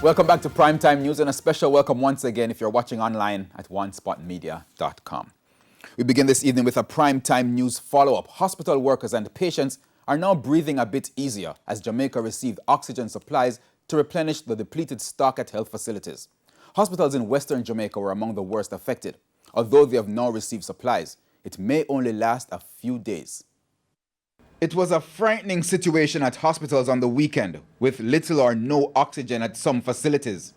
Welcome back to Primetime News, and a special welcome once again if you're watching online at onespotmedia.com. We begin this evening with a Primetime News follow-up. Hospital workers and patients are now breathing a bit easier as Jamaica received oxygen supplies to replenish the depleted stock at health facilities. Hospitals in Western Jamaica were among the worst affected. Although they have now received supplies, it may only last a few days. It was a frightening situation at hospitals on the weekend, with little or no oxygen at some facilities.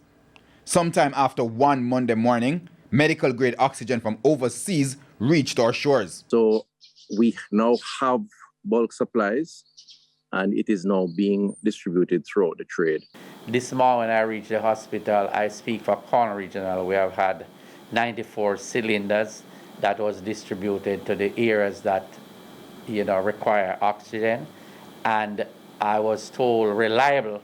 Sometime after 1 Monday morning, medical-grade oxygen from overseas reached our shores. So we now have bulk supplies, and it is now being distributed throughout the trade. This morning when I reached the hospital, I speak for Corner Regional, we have had 94 cylinders that was distributed to the areas that require oxygen, and I was told reliable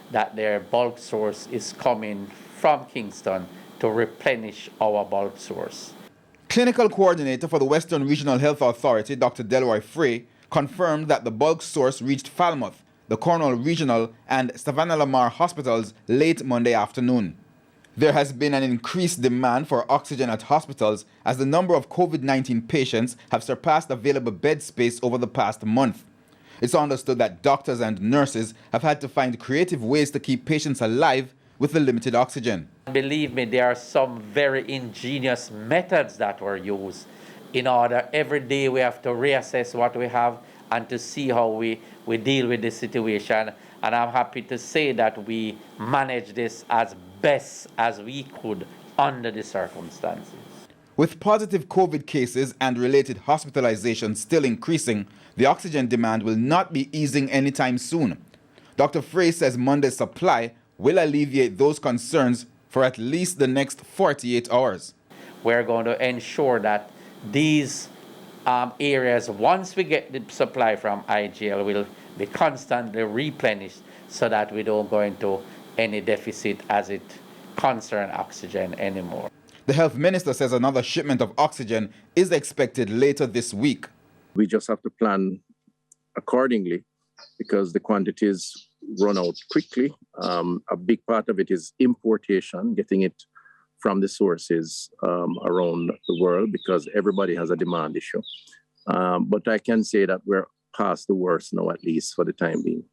that their bulk source is coming from Kingston to replenish our bulk source. Clinical coordinator for the Western Regional Health Authority, Dr. Delroy Frey, confirmed that the bulk source reached Falmouth, the Cornwall Regional and Savannah Lamar hospitals late Monday afternoon. There has been an increased demand for oxygen at hospitals as the number of COVID-19 patients have surpassed available bed space over the past month. It's understood that doctors and nurses have had to find creative ways to keep patients alive with the limited oxygen. Believe me, there are some very ingenious methods that were used in order. Every day we have to reassess what we have and to see how we deal with this situation. And I'm happy to say that we managed this as best as we could under the circumstances. With positive COVID cases and related hospitalizations still increasing, the oxygen demand will not be easing anytime soon. Dr. Frey says Monday's supply will alleviate those concerns for at least the next 48 hours. We're going to ensure that these areas, once we get the supply from IGL, will be constantly replenished so that we don't go into any deficit as it concerns oxygen anymore. The health minister says another shipment of oxygen is expected later this week. We just have to plan accordingly because the quantities run out quickly. A big part of it is importation, getting it from the sources around the world because everybody has a demand issue. But I can say that we're past the worst now, at least for the time being.